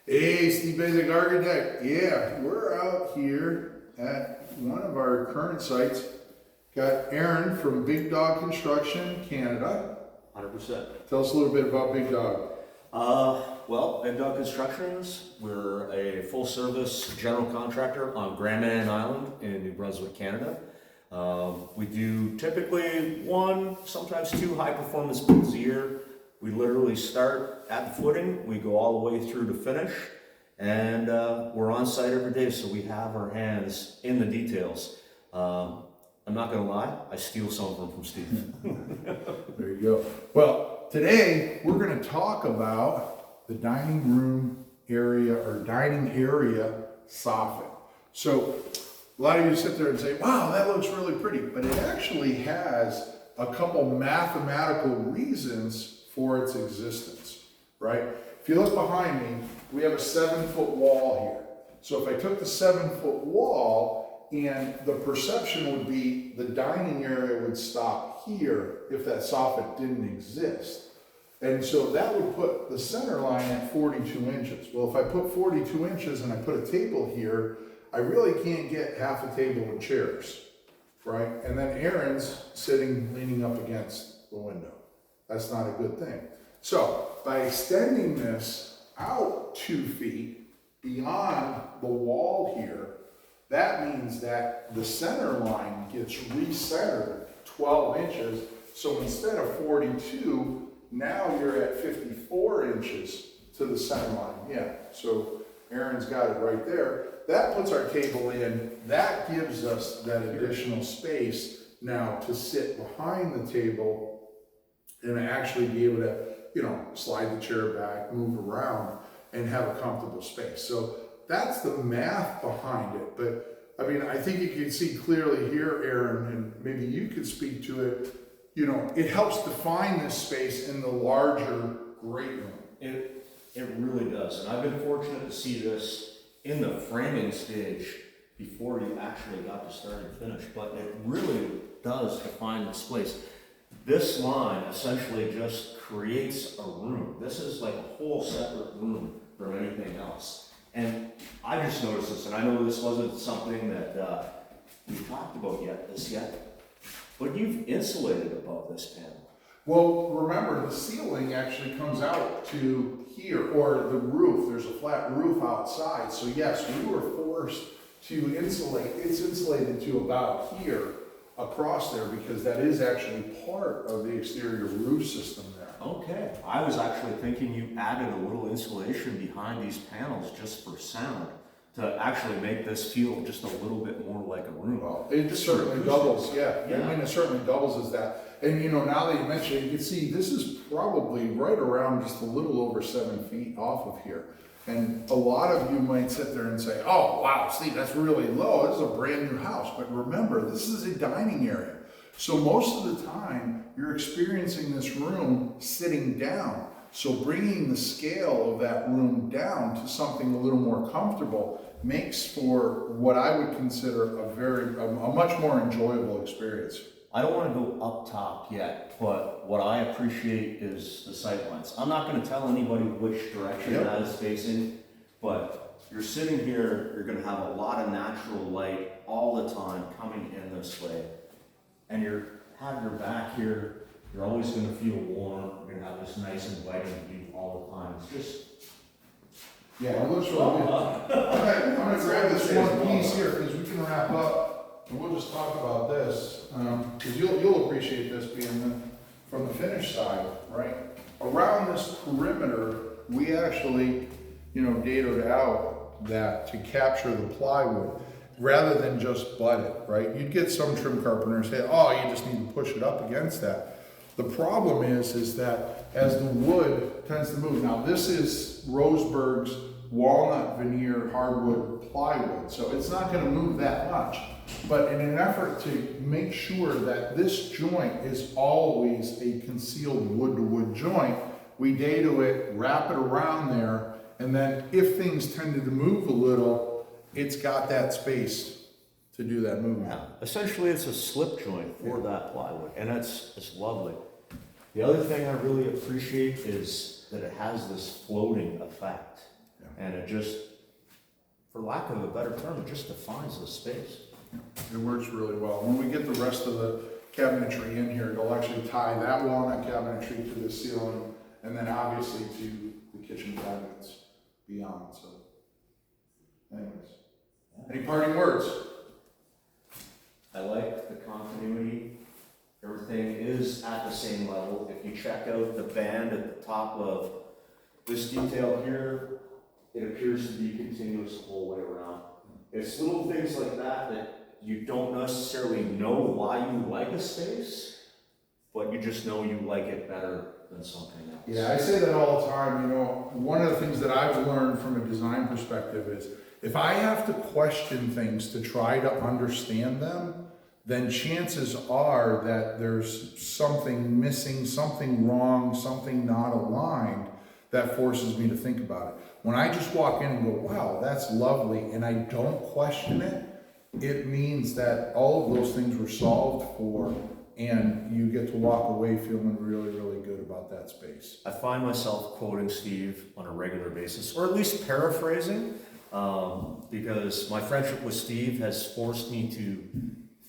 Hey, Steve Basic Architect. Yeah, we're out here at one of our current sites. Got Aaron from Big Dog Construction, Canada. 100%. Tell us a little bit about Big Dog. Well, Big Dog Constructions, we're a full-service general contractor on Grand Manan Island in New Brunswick, Canada. We do typically one, sometimes two high-performance builds a year. We literally start at the footing, we go all the way through to finish, and we're on site every day, so we have our hands in the details. I'm not gonna lie, I steal some of them from Steve. There you go. Well, today we're going to talk about the dining room area or dining area soffit. So a lot of you sit there and say, wow, that looks really pretty, but it actually has a couple mathematical reasons for its existence, right? If you look behind me, we have a 7-foot wall here. So if I took the 7-foot wall, and the perception would be the dining area would stop here if that soffit didn't exist. And so that would put the center line at 42 inches. Well, if I put 42 inches and I put a table here, I really can't get half a table and chairs, right? And then Aaron's sitting leaning up against the window. That's not a good thing. So by extending this out 2 feet beyond the wall here, that means that the center line gets recentered 12 inches. So instead of 42, now you're at 54 inches to the center line. Yeah, so Aaron's got it right there. That puts our table in. That gives us that additional space now to sit behind the table and actually be able to, slide the chair back, move around, and have a comfortable space. So that's the math behind it. But I mean, I think you can see clearly here, Aaron, and maybe you could speak to it. It helps define this space in the larger great room. It really does. And I've been fortunate to see this in the framing stage before you actually got to start and finish. But it really does define this place. This line essentially just creates a room. This is like a whole separate room from anything else. And I just noticed this, and I know this wasn't something that we talked about yet, but you've insulated above this panel. Well, remember, the ceiling actually comes out to here, or the roof. There's a flat roof outside. So yes, we were forced to insulate. It's insulated to about here across there because that is actually part of the exterior roof system there. Okay. I was actually thinking you added a little insulation behind these panels just for sound to actually make this feel just a little bit more like a room. Well, it certainly doubles, yeah. I mean, it certainly doubles as that. And now that you mention it, you can see this is probably right around just a little over 7 feet off of here. And a lot of you might sit there and say, oh, wow, Steve, that's really low. This is a brand new house. But remember, this is a dining area. So most of the time, you're experiencing this room sitting down. So bringing the scale of that room down to something a little more comfortable makes for what I would consider a much more enjoyable experience. I don't want to go up top yet, but what I appreciate is the sight lines. I'm not going to tell anybody which direction that is facing, but you're sitting here, you're going to have a lot of natural light all the time coming in this way. And you have your back here, you're always going to feel warm. You're going to have this nice inviting view all the time. It's just... Yeah, it looks really good. Okay, I'm going to grab this one piece here because we can wrap up and we'll just talk about this. Because you'll appreciate this being from the finish side, right? Around this perimeter, we actually, datoed out that to capture the plywood rather than just butt it, right? You'd get some trim carpenters say, oh, you just need to push it up against that. The problem is that as the wood tends to move, now this is Roseburg's walnut veneer hardwood plywood, so it's not going to move that much. But in an effort to make sure that this joint is always a concealed wood-to-wood joint, we dado it, wrap it around there, and then if things tended to move a little, it's got that space to do that movement. Yeah, essentially it's a slip joint for that plywood, and it's lovely. The other thing I really appreciate is that it has this floating effect. And it just, for lack of a better term, it just defines the space. It works really well. When we get the rest of the cabinetry in here, it'll actually tie that walnut cabinetry to the ceiling, and then obviously to the kitchen cabinets beyond, so. Anyways, any parting words? I like the continuity. Everything is at the same level. If you check out the band at the top of this detail here, it appears to be continuous the whole way around. It's little things like that you don't necessarily know why you like a space, but you just know you like it better than something else. Yeah, I say that all the time. You know, one of the things that I've learned from a design perspective is if I have to question things to try to understand them, then chances are that there's something missing, something wrong, something not aligned that forces me to think about it. When I just walk in and go, wow, that's lovely, and I don't question it, it means that all of those things were solved for, and you get to walk away feeling really, really good about that space. I find myself quoting Steve on a regular basis, or at least paraphrasing, because my friendship with Steve has forced me to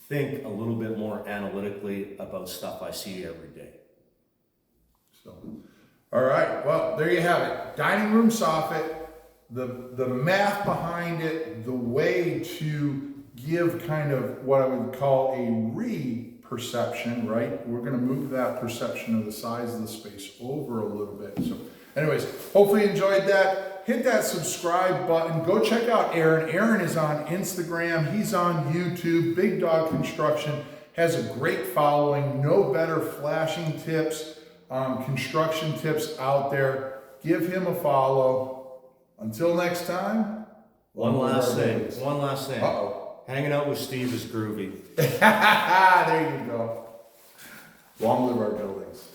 think a little bit more analytically about stuff I see every day. So, all right, well, there you have it. Dining room soffit, the math behind it, the way to give kind of what I would call a re-perception, right? We're going to move that perception of the size of the space over a little bit. So anyways, hopefully you enjoyed that. Hit that subscribe button. Go check out Aaron. Aaron is on Instagram. He's on YouTube. Big Dog Construction has a great following. No better flashing tips, construction tips out there. Give him a follow. Until next time. One last thing. Uh-oh. Hanging out with Steve is groovy. There you go. Long live our buildings.